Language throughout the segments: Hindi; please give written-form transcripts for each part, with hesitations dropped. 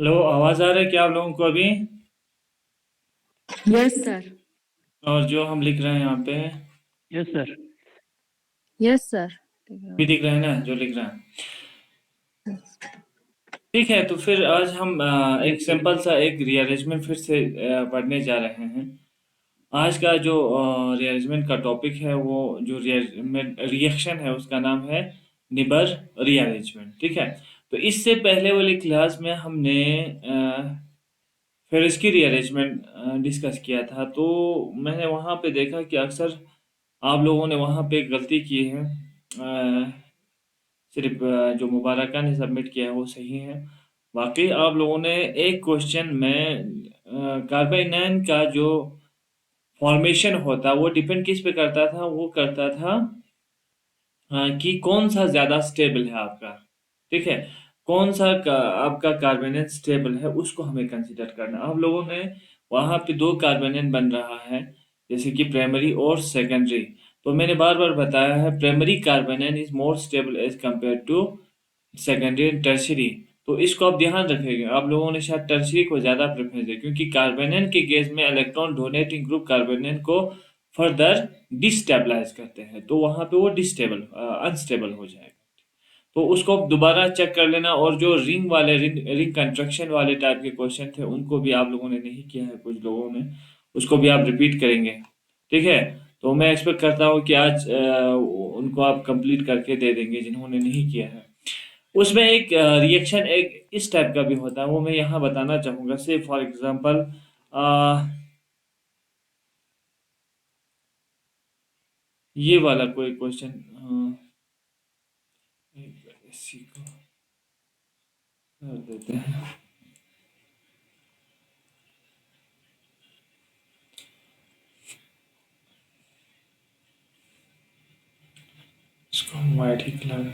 लो, आवाज आ रहा है क्या आप लोगों को अभी? Yes sir. और जो हम लिख रहे हैं यहाँ पे यस सर। Yes sir. भी दिख रहा है ना जो लिख रहा है? ठीक है, तो फिर आज हम एक सिंपल सा एक रीअरेंजमेंट फिर से पढ़ने जा रहे हैं। आज का जो रीअरेंजमेंट का टॉपिक है, वो जो रीअरेंजमेंट रिएक्शन है उसका नाम है निबर रीअरेंजमेंट। ठीक है, तो इससे पहले वाली क्लास में हमने फिर इसकी रीअरेंजमेंट डिस्कस किया था। तो मैंने वहाँ पे देखा कि अक्सर आप लोगों ने वहाँ पे गलती की है। सिर्फ जो मुबारका ने सबमिट किया है वो सही है। वाकई आप लोगों ने एक क्वेश्चन में कार्बाइनैन का जो फॉर्मेशन होता वो डिपेंड किस पे करता था? वो करता था कि कौन सा ज़्यादा स्टेबल है आपका। ठीक है, कौन सा आपका कार्बोनेट स्टेबल है उसको हमें कंसीडर करना। आप लोगों ने वहाँ पे दो कार्बोनेट बन रहा है, जैसे कि प्राइमरी और सेकेंडरी। तो मैंने बार बार बताया है, primary carbonate is more stable as compare to secondary and tertiary. तो इसको आप ध्यान रखेंगे। आप लोगों ने शायद टर्शरी को ज़्यादा प्रेफरेंस दिया, क्योंकि कार्बोनेट के केस में इलेक्ट्रॉन डोनेटिंग ग्रुप कार्बोनेट को फर्दर डिस्टेबलाइज करते हैं, तो वहाँ पे वो डिस्टेबल अनस्टेबल हो जाएगा। तो उसको आप दोबारा चेक कर लेना। और जो रिंग कंस्ट्रक्शन वाले टाइप के क्वेश्चन थे उनको भी आप लोगों ने नहीं किया है, कुछ लोगों ने, उसको भी आप रिपीट करेंगे। ठीक है, तो मैं एक्सपेक्ट करता हूँ कि आज उनको आप कंप्लीट करके दे देंगे जिन्होंने नहीं किया है। उसमें एक रिएक्शन एक इस टाइप का भी होता है, वो मैं यहाँ बताना चाहूँगा। से फॉर एग्जांपल ये वाला कोई क्वेश्चन, इसी को कर देते हैं। इसको हम वाइट ही कलर।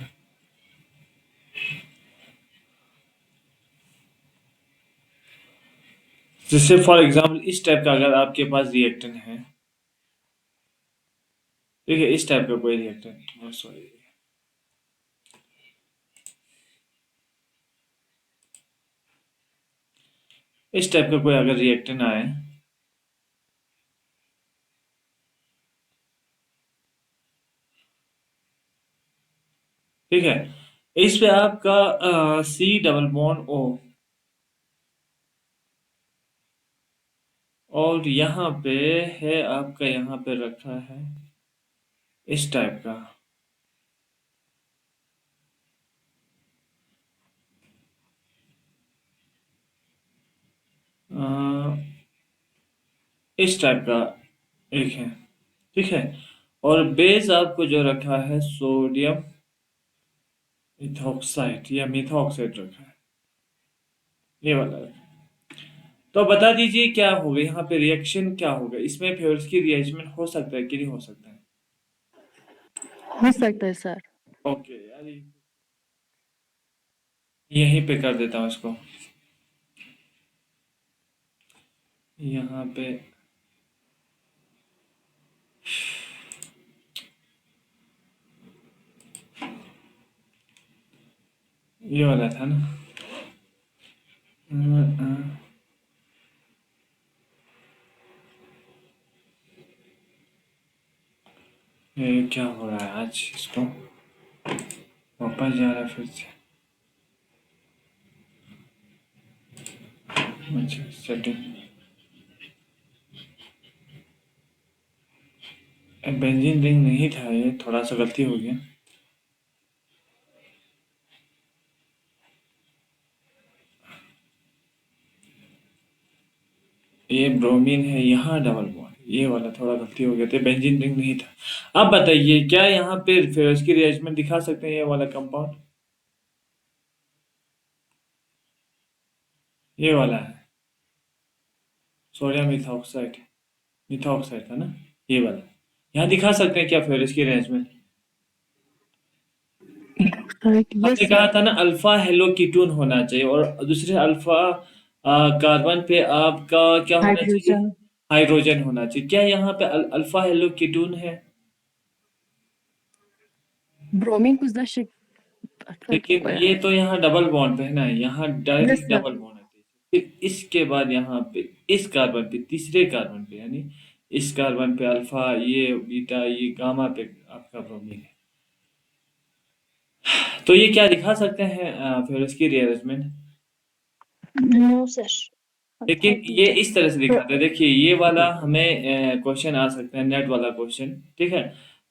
जैसे फॉर एग्जांपल इस टाइप का अगर आपके पास रिएक्टेंट है, ठीक है, इस टाइप का कोई रिएक्टेंट, सॉरी, इस टाइप का कोई अगर रिएक्टेंट आए, ठीक है, इस पे आपका सी डबल बॉन्ड ओ, और यहाँ पे है आपका, यहाँ पे रखा है इस टाइप का। अ, इस टाइप का एक है। ठीक है, और बेस आपको जो रखा है सोडियम इथॉक्साइड या मिथॉक्साइड रखा है, ये वाला रखा है। तो बता दीजिए क्या होगा यहाँ पे, रिएक्शन क्या होगा इसमें? फेवर्स की रिएक्शन हो सकता है कि नहीं हो सकता है? हो सकता है सर। ओके यार, यहीं पे कर देता हूँ इसको, यहाँ पे। ये वाला था ना? ये क्या हो रहा है आज? इसको वापस जा रहा है फिर से। अच्छा, सेटिंग, बेंजीन रिंग नहीं था, ये थोड़ा सा गलती हो गया। ये ब्रोमीन है, यहाँ डबल बॉन्ड, ये वाला थोड़ा गलती हो गया था, बेंजीन रिंग नहीं था। अब बताइए क्या यहाँ पे फिर उसकी रिएक्शन दिखा सकते हैं ये वाला कंपाउंड? ये वाला है सोडियम मिथॉक्साइड, मिथॉक्साइड था ना, ये वाला। यहाँ दिखा सकते हैं क्या फिर इसकी रिएक्शन? यस हमने कहा सर। था ना अल्फा हेलो कीटोन होना चाहिए, और दूसरे अल्फा कार्बन पे आपका क्या होना चाहिए? हाइड्रोजन। हाइड्रोजन होना चाहिए। क्या यहाँ पे अल्फा हेलो कीटोन है? ब्रोमीन कुछ द शिप। लेकिन ये तो यहाँ डबल बॉन्ड पे है ना, यहाँ yes direct sir. Double bond है। फिर इसके बाद यहाँ पे इस कार्बन पे, तीसरे कार्बन पे, यानी इस कार्बन पे अल्फा, ये बीटा, ये गामा पे आपका ब्रोमीन है। तो ये क्या दिखा सकते हैं फिर इसकी रीअरेंजमेंट? No sir. लेकिन ये इस तरह से दिखाते हैं, देखिए ये वाला हमें क्वेश्चन आ सकता है, नेट वाला क्वेश्चन, ठीक है।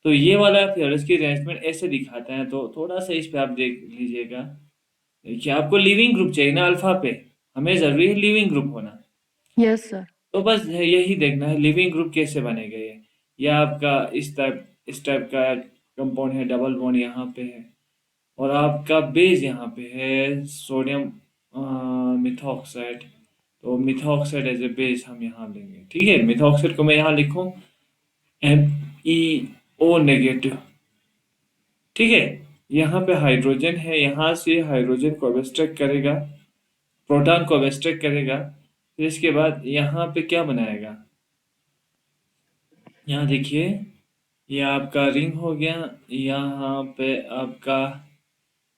तो ये वाला फिर इसकी अरेंजमेंट ऐसे दिखाते हैं, तो थोड़ा सा इस पे आप देख लीजिएगा। देखिए आपको लिविंग ग्रुप चाहिए ना अल्फा पे, हमें जरूरी है लिविंग ग्रुप होना। Yes sir. तो बस यही देखना है लिविंग ग्रुप कैसे बनेगा ये। या आपका इस टाइप का कंपाउंड है, डबल बॉन्ड यहाँ पे है, और आपका बेस यहाँ पे है सोडियम मिथॉक्साइड। तो मिथॉक्साइड एज ए बेस हम यहाँ लेंगे, ठीक है। मिथॉक्साइड को मैं यहाँ लिखूँ MeO नेगेटिव, ठीक है। यहाँ पे हाइड्रोजन है, यहाँ से हाइड्रोजन को एब्स्ट्रैक्ट करेगा, प्रोटॉन को एब्स्ट्रैक्ट करेगा, फिर इसके बाद यहाँ पे क्या बनाएगा, यहाँ देखिए ये आपका रिंग हो गया, यहाँ पे आपका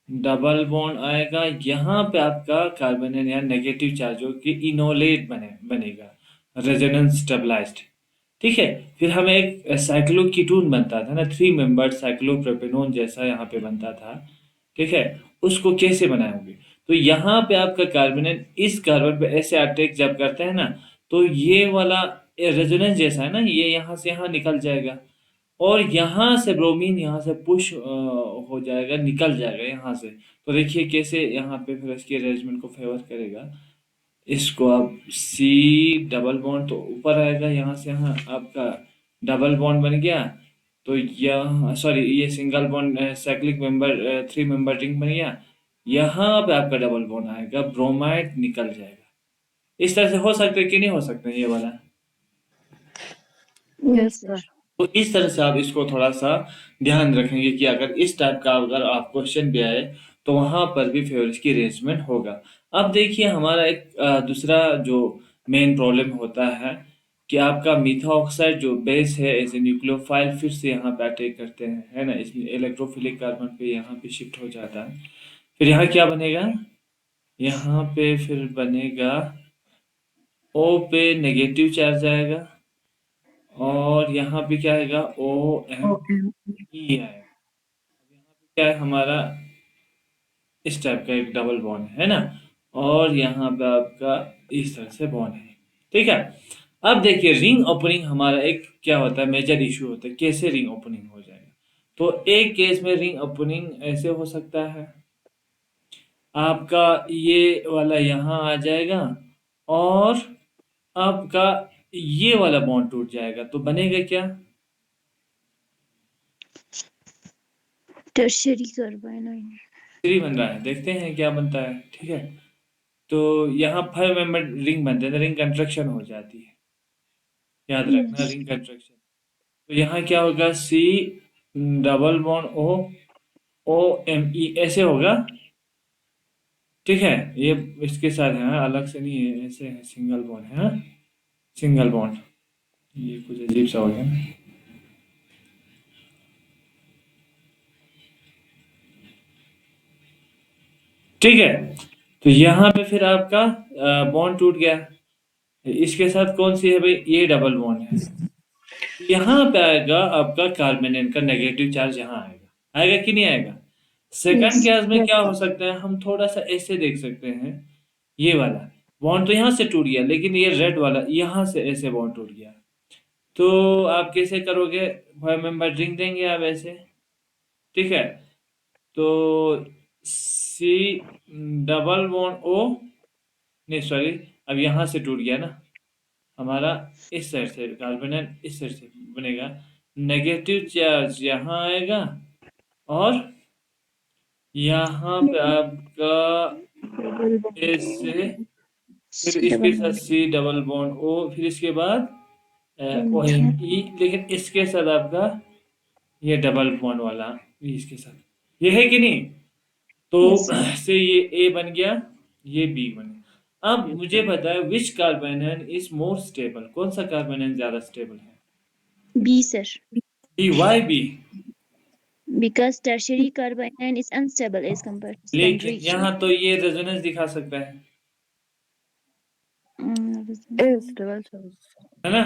डबल बॉन्ड आएगा, यहाँ पे आपका कार्बोनिल या नेगेटिव चार्ज हो कि इनोलेट बनेगा, रेजोनेंस स्टेबलाइज्ड, ठीक है। फिर हमें एक साइक्लोकीटोन बनता था ना, 3 मेंबर्ड साइक्लोप्रोपेनोन जैसा यहाँ पे बनता था, ठीक है। उसको कैसे बनाओगे, तो यहाँ पे आपका कार्बोनिल इस कार्बन पे ऐसे अटैक जब करते हैं ना, तो ये वाला रेजोनेंस जैसा है ना, ये यहाँ से यहाँ निकल जाएगा, और यहाँ से ब्रोमीन यहाँ से पुश हो जाएगा, निकल जाएगा यहाँ से। तो देखिए कैसे यहाँ पे फिर इसके अरेंजमेंट को फेवर करेगा। इसको आप सी डबल बॉन्ड तो ऊपर आएगा, यहाँ से यहाँ आपका डबल बॉन्ड बन गया, तो यह सॉरी ये single bond cyclic member 3 member ring बन गया, यहाँ पे आपका डबल बॉन्ड आएगा, ब्रोमाइड निकल जाएगा। इस तरह से हो सकता है कि नहीं हो सकता है ये वाला? Yes sir. तो इस तरह से आप इसको थोड़ा सा ध्यान रखेंगे कि अगर इस टाइप का अगर आप क्वेश्चन भी आए तो वहां पर भी फेवरेट की अरेंजमेंट होगा। अब देखिए हमारा एक दूसरा जो मेन प्रॉब्लम होता है कि आपका मीथा ऑक्साइड जो बेस है एज ए न्यूक्लियोफाइल फिर से यहाँ पे अटैक करते हैं, है ना, इसमें इलेक्ट्रोफिलिक कार्बन पे यहाँ पे शिफ्ट हो जाता है। फिर यहाँ क्या बनेगा, यहाँ पे फिर बनेगा O पे नेगेटिव चार्ज आएगा, और यहाँ पे क्या आएगा ओके। OMe आएगा। क्या है हमारा इस टाइप का एक डबल बॉन्ड है ना, और यहाँ पे आपका इस तरह से बॉन्ड है, ठीक है। अब देखिए रिंग ओपनिंग हमारा एक क्या होता है, मेजर इशू होता है, कैसे रिंग ओपनिंग हो जाएगा। तो एक केस में रिंग ओपनिंग ऐसे हो सकता है, आपका ये वाला यहाँ आ जाएगा, और आपका ये वाला बॉन्ड टूट जाएगा, तो बनेगा क्या, टर्शियरी कार्बाइनाइन। 3 बन रहा है, देखते हैं क्या बनता है, ठीक है। तो यहाँ 5 मेंबर रिंग बनते हैं, रिंग कंस्ट्रक्शन हो जाती है, याद रखना रिंग कंस्ट्रक्शन। तो यहाँ क्या होगा, C double bond O, OMe ऐसे होगा, ठीक है। ये इसके साथ है हाँ, अलग से नहीं है, ऐसे है, सिंगल बॉन्ड है हाँ? सिंगल बॉन्ड, ये कुछ अजीब सा हो गया, ठीक है। तो यहाँ पे फिर आपका बॉन्ड टूट गया, इसके साथ कौन सी है भाई, ये डबल बॉन्ड है। यहाँ पे आएगा आपका कार्बोनेट का नेगेटिव चार्ज, यहाँ आएगा, आएगा कि नहीं आएगा। सेकंड केस में क्या हो सकता है, हम थोड़ा सा ऐसे देख सकते हैं, ये वाला बॉन्ड तो यहाँ से टूट गया, लेकिन ये रेड वाला यहाँ से ऐसे बॉन्ड टूट गया, तो आप कैसे करोगे, 5 मेंबर रिंग देंगे आप ऐसे, ठीक है। तो सी डबल बॉन्ड O, नहीं सॉरी, अब यहाँ से टूट गया ना हमारा, इस साइड से कार्बोनेट इस साइड से बनेगा, नेगेटिव चार्ज यहाँ आएगा, और यहाँ पे आपका ऐसे, फिर इसके साथ सी डबल बॉन्ड O, फिर इसके बाद OMe, लेकिन इसके साथ आपका ये डबल बॉन्ड वाला भी इसके साथ, ये है कि नहीं। तो से ये A बन गया, ये B बन गया। अब मुझे बताए which carbonate is more stable, कौन सा कार्बोनेट ज्यादा स्टेबल है। B sir. B, why B? Because tertiary carbanion is unstable as compared to लेकिन secondary. यहाँ तो ये रेजोनेंस दिखा सकता है, stable cells. है ना।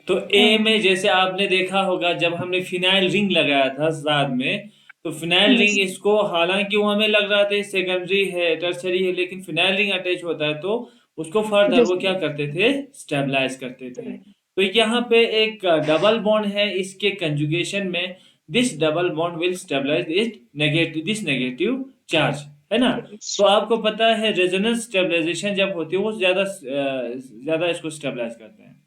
तो ए में जैसे आपने देखा होगा जब हमने फिनाइल रिंग लगाया था साथ में, तो फिनाइल रिंग इसको हालांकि वो हमें लग रहा था सेकेंडरी है टर्सरी है, लेकिन फिनाइल रिंग अटैच होता है तो उसको फर्दर वो क्या करते थे, स्टेबलाइज करते थे। तो यहाँ पे एक डबल बॉन्ड है, इसके कंजुगेशन में this double bond will stabilize it negative this negative charge, है ना। तो आपको पता है रेजोनेंस स्टेबलाइजेशन जब होती है वो ज्यादा इसको स्टेबलाइज करते हैं।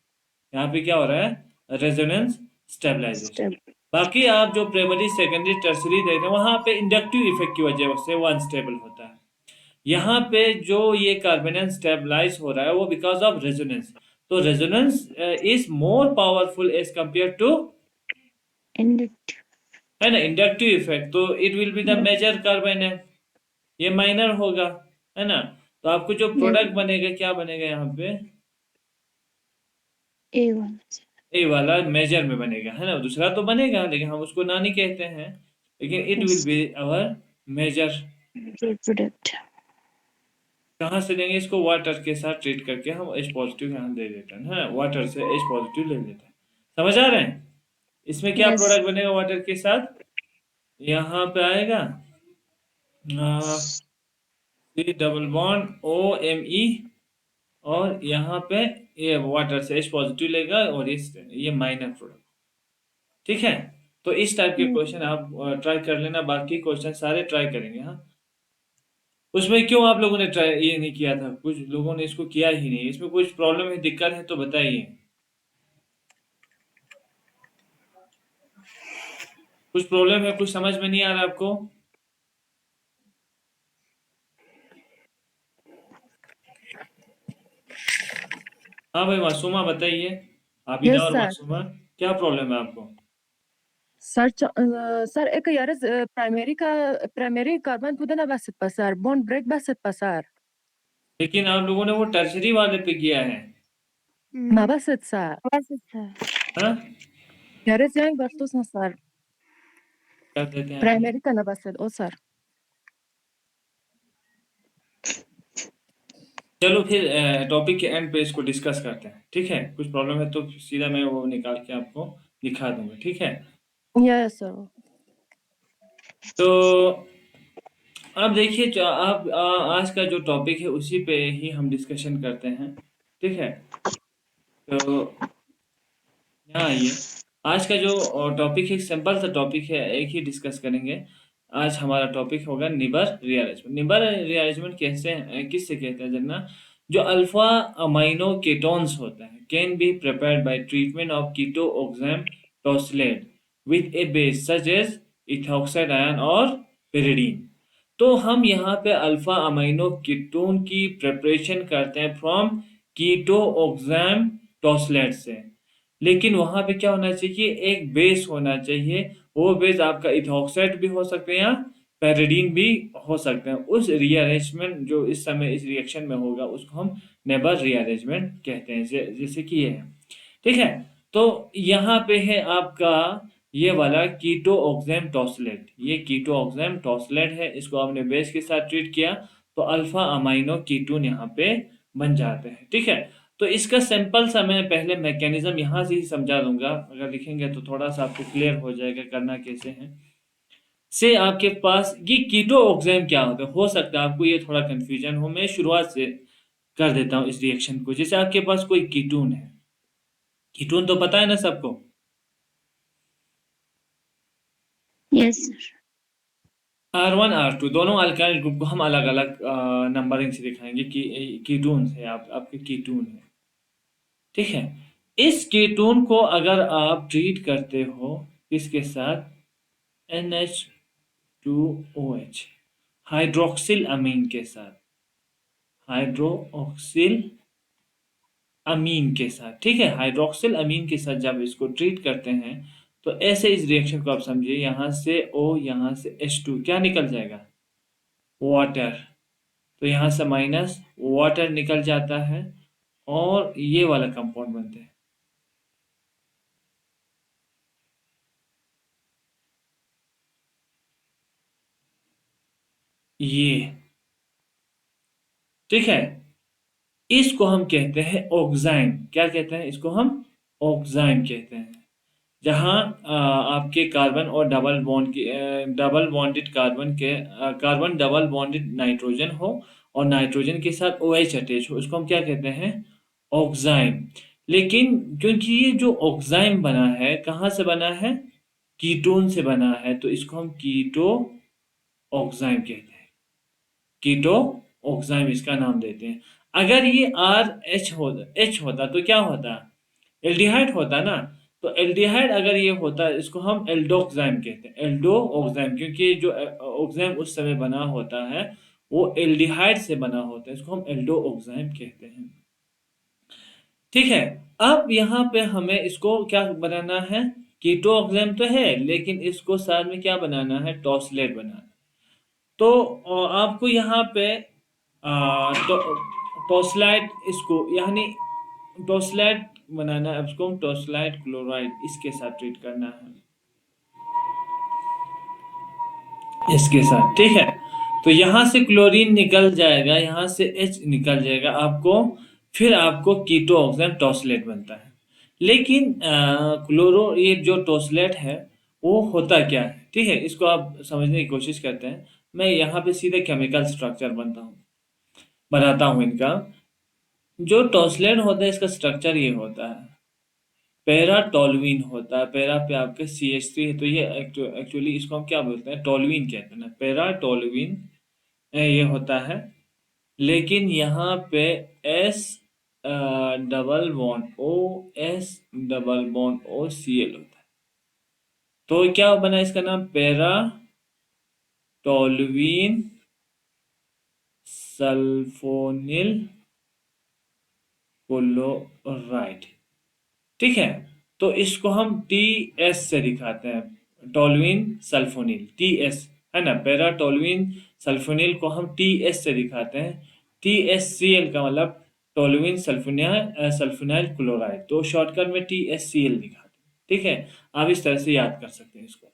यहाँ पे क्या हो रहा है, रेजोनेंस स्टेबलाइजेशन। बाकी आप जो प्राइमरी सेकेंडरी टर्सरी देख रहे हैं वहां पे इंडक्टिव इफेक्ट की वजह से वो अनस्टेबल होता है। यहाँ पे जो ये कार्बोनेट स्टेबलाइज हो रहा है वो बिकॉज ऑफ रेजोनेंस। तो resonance is more powerful as compare to, Inductive. है ना, इंडक्टिव इफेक्ट। तो it will be the major carbonate, ये माइनर होगा, है ना। तो आपको जो Yes. प्रोडक्ट बनेगा क्या बनेगा यहाँ पे, A1. ए वाला मेजर में बनेगा, है ना। दूसरा तो बनेगा लेकिन हम उसको नानी कहते हैं, लेकिन it will Yes. Be our major. Reproduct. कहाँ से लेंगे इसको, वाटर के साथ ट्रीट करके हम एच पॉजिटिव यहाँ दे देते हैं, है ना, वाटर से एच पॉजिटिव ले लेते हैं। समझ आ रहे हैं। इसमें क्या Yes. प्रोडक्ट बनेगा वाटर के साथ, यहाँ पे आएगा C double bond O M E, और यहाँ पे ये वाटर से एच पॉजिटिव लेगा और ये माइनर प्रोडक्ट। ठीक है। तो इस टाइप के क्वेश्चन आप ट्राई कर लेना, बाकी क्वेश्चन सारे ट्राई करेंगे। हाँ, उसमें क्यों आप लोगों ने ट्राई ये नहीं किया था, कुछ लोगों ने इसको किया ही नहीं, इसमें कुछ प्रॉब्लम है दिक्कत है तो बताइए। कुछ प्रॉब्लम है, कुछ समझ में नहीं आ रहा आपको। हाँ भाई मासूमा बताइए, आबिदा Yes, और sir. मासूमा, क्या प्रॉब्लम है आपको। Sir, एक यार प्राइमरी कार्बन पुदे ना बस pasar, bond break bas pasar. लेकिन आप लोगों ने वो टर्सरी वाले पे किया है। Ma bas sir. हाँ, यार yang bastos na sir. क्या कहते हैं आप। Primary का ना बस ओ sir. चलो फिर टॉपिक के एंड पे इसको डिस्कस करते हैं, ठीक है। कुछ प्रॉब्लम है तो सीधा मैं वो निकाल के आपको दिखा दूंगा, ठीक है। Yes, sir. तो अब देखिए जो आप आज का जो टॉपिक है उसी पे ही हम डिस्कशन करते हैं, ठीक है। तो यहाँ आइए, आज का जो टॉपिक है सिंपल सा टॉपिक है, एक ही डिस्कस करेंगे। आज हमारा टॉपिक होगा निबर रीअरेंजमेंट। निबर रीअरेंजमेंट कैसे किससे कहते हैं जनना, जो अल्फा अमाइनो केटोन्स होते हैं can be prepared by treatment of keto oxime tosylate with a base such as ethoxide ion और pyridine। तो हम यहाँ पे अल्फा अमाइनो कीटोन की प्रिपरेशन करते हैं फ्रॉम कीटो ऑक्सैम टोसलेट से, लेकिन वहां पे क्या होना चाहिए, एक बेस होना चाहिए। वो बेस आपका इथॉक्साइड भी हो सकते हैं या पैरिडीन भी हो सकते हैं। उस रीअरेंजमेंट जो इस समय इस रिएक्शन में होगा उसको हम नेबर रीअरेंजमेंट कहते हैं, जैसे कि ये है, ठीक है। तो यहाँ पे है आपका ये वाला कीटो ऑक्सैम टॉसलेट, ये कीटो ऑक्सैम टॉसलेट है, इसको आपने बेस के साथ ट्रीट किया तो अल्फा अमाइनो कीटोन यहाँ पे बन जाते हैं, ठीक है। तो इसका सिंपल सा मैं पहले मैकेनिज्म यहाँ से ही समझा दूंगा, अगर लिखेंगे तो थोड़ा सा आपको क्लियर हो जाएगा करना कैसे है। से आपके पास ये कीटो ऑक्सैम क्या होता है, हो सकता है आपको ये थोड़ा कंफ्यूजन हो, मैं शुरुआत से कर देता हूँ इस रिएक्शन को। जैसे आपके पास कोई कीटोन है, कीटोन तो पता है ना सबको, Yes, sir. R1 R2 दोनों अल्काइल ग्रुप को हम अलग अलग नंबरिंग से दिखाएंगे कि कीटोन है, आपके कीटोन है, ठीक है। इस कीटोन को अगर आप ट्रीट करते हो किसके साथ, NH2OH, हाइड्रोक्सिल अमीन के साथ, हाइड्रोक्सिल अमीन के साथ, ठीक है। हाइड्रोक्सिल अमीन के साथ जब इसको ट्रीट करते हैं तो ऐसे इस रिएक्शन को आप समझिए, यहाँ से O यहाँ से H2 क्या निकल जाएगा, वाटर। तो यहाँ से माइनस वाटर निकल जाता है और ये वाला कंपाउंड बनते हैं, ये, ठीक है। इसको हम कहते हैं ऑक्साइम। क्या कहते हैं इसको हम? ऑक्साइम कहते हैं। जहाँ आपके कार्बन और डबल बॉन्ड की डबल बॉन्डेड कार्बन के कार्बन डबल बॉन्डेड नाइट्रोजन हो और नाइट्रोजन के साथ OH अटैच हो, उसको हम क्या कहते हैं? ऑक्साइम। लेकिन क्योंकि ये जो ऑक्साइम बना है कहाँ से बना है? कीटोन से बना है, तो इसको हम कीटो ऑक्साइम कहते हैं। कीटो ऑक्साइम इसका नाम देते हैं। अगर ये एच होता तो क्या होता? एल्डिहाइड होता ना। तो एल्डिहाइड अगर ये होता इसको हम एल्डोक्साइम कहते हैं। एल्डोक्साइम, क्योंकि जो ऑक्साइम उस समय बना होता है वो एल्डिहाइड से बना होता है, इसको हम एल्डोक्साइम कहते हैं। ठीक है। अब यहाँ पे हमें इसको क्या बनाना है? कीटो ऑक्साइम तो है, लेकिन इसको साथ में क्या बनाना है? टॉसलेट बनाना। तो आपको यहाँ पे तो टॉसलाइट इसको यानी टॉसलाइट बनाना है, इसको टॉसलाइट क्लोराइड इसके साथ ट्रीट करना है, इसके साथ। ठीक है। तो यहाँ से क्लोरीन निकल जाएगा, यहाँ से H निकल जाएगा आपको, फिर आपको कीटो ऑक्साइड टॉसलेट बनता है। लेकिन क्लोरो ये जो टॉसलेट है वो होता क्या है? ठीक है, इसको आप समझने की कोशिश करते हैं। मैं यहाँ पे सीधे केमिकल स्ट्रक्चर बनाता हूँ इनका। जो टॉसलेट होता है इसका स्ट्रक्चर ये होता है, पैरा टोल्यूइन होता है। पैरा पे आपके CH3 है, तो ये एक्चुअली इसको हम क्या बोलते हैं? टोल्यूइन कहते हैं ना, पैरा टोल्यूइन ये होता है। लेकिन यहाँ पे एस डबल बॉन्ड OH होता है। तो क्या बना इसका नाम? Para toluene sulphonyl chloride. ठीक है। तो इसको हम TS से दिखाते हैं, टोल्यूइन सल्फोनिल, TS है ना। पैरा टोल्यूइन सल्फोनिल को हम TS से दिखाते हैं। TSCl का मतलब टोल्यूइन सल्फोनाइल क्लोराइड, तो शॉर्टकट में TSCl दिखाते हैं। ठीक है। आप इस तरह से याद कर सकते हैं इसको।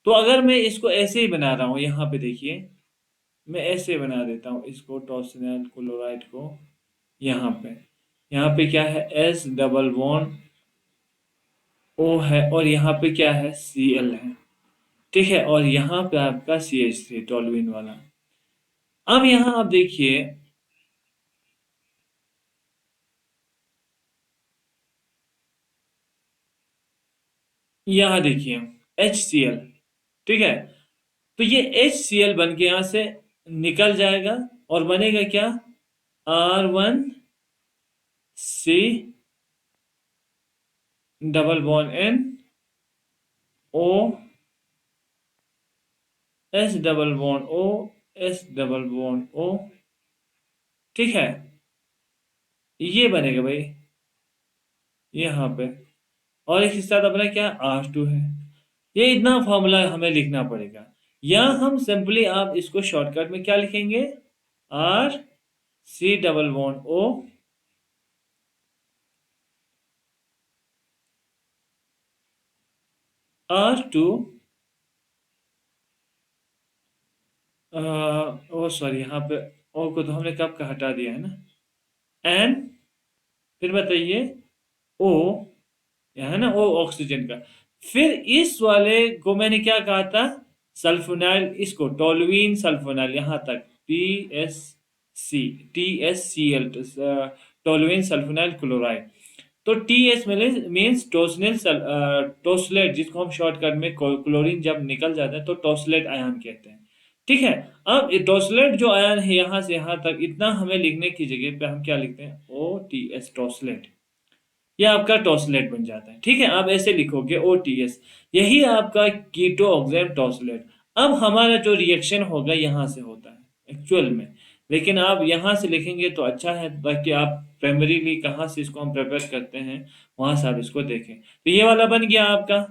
तो अगर मैं इसको ऐसे ही बना रहा हूँ, यहाँ पे देखिए, मैं ऐसे बना देता हूँ इसको, टॉसिनाइल क्लोराइड को। यहाँ पे क्या है? S डबल बॉन्ड O है, और यहाँ पे क्या है? Cl है। ठीक है। और यहाँ पे आपका CH3 टोल्यूइन वाला। अब यहाँ आप देखिए, यहाँ देखिए HCl। ठीक है। तो ये HCl बन के यहाँ से निकल जाएगा और बनेगा क्या? R1C double bond N O S double bond O S double bond O। ठीक है। ये बनेगा भाई यहाँ पे। और एक हिस्सा अपना क्या? R2 है। ये इतना फॉर्मूला हमें लिखना पड़ेगा, या हम सिंपली आप इसको शॉर्टकट में क्या लिखेंगे? RC double bond O R2 ओ सॉरी, यहाँ पे O को तो हमने कब का हटा दिया है ना। एन, फिर बताइए O, यह है ना O ऑक्सीजन का। फिर इस वाले को मैंने क्या कहा था? सल्फोनाइल, इसको टोल्यूइन सल्फोनाइल, यहाँ तक TSCl टोल्यूइन सल्फोनाइल क्लोराइड। तो TS मीन्स टोसलेट, जिसको हम शॉर्टकट में क्लोरीन जब निकल जाता है तो टोसलेट आयन कहते हैं। ठीक है। अब टोसलेट जो आयन है यहाँ से यहाँ तक, इतना हमें लिखने की जगह पे हम क्या लिखते हैं? OTS टोसलेट। ये आपका टॉसलेट बन जाता है। ठीक है। आप ऐसे लिखोगे OTS, यही आपका कीटो ऑक्साइड टॉसलेट। अब हमारा जो रिएक्शन होगा यहाँ से होता है एक्चुअल में, लेकिन आप यहाँ से लिखेंगे तो अच्छा है, ताकि आप प्राइमरीली कहाँ से इसको हम प्रिपेयर करते हैं वहां से आप इसको देखें। तो ये वाला बन गया आपका।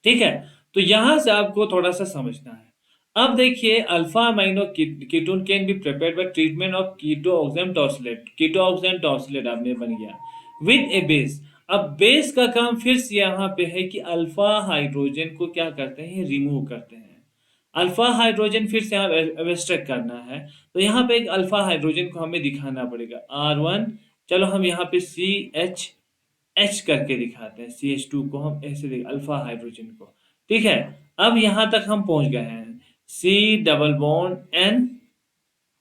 ठीक है। तो यहां से आपको थोड़ा सा समझना है। अब देखिए, alpha amino ketone can be prepared by treatment of keto oxide tosylate. Keto oxide tosylate आपने बन गया विद ए बेस। अब बेस का काम फिर से यहाँ पे है कि अल्फा हाइड्रोजन को क्या करते हैं? रिमूव करते हैं। अल्फा हाइड्रोजन फिर से हमें एब्स्ट्रैक्ट करना है, तो यहाँ पे एक अल्फा हाइड्रोजन को हमें दिखाना पड़ेगा R1। चलो हम यहाँ पे CH करके दिखाते हैं, CH2 को हम ऐसे देख अल्फा हाइड्रोजन को। ठीक है, अब यहाँ तक हम पहुँच गए हैं, C डबल बॉन्ड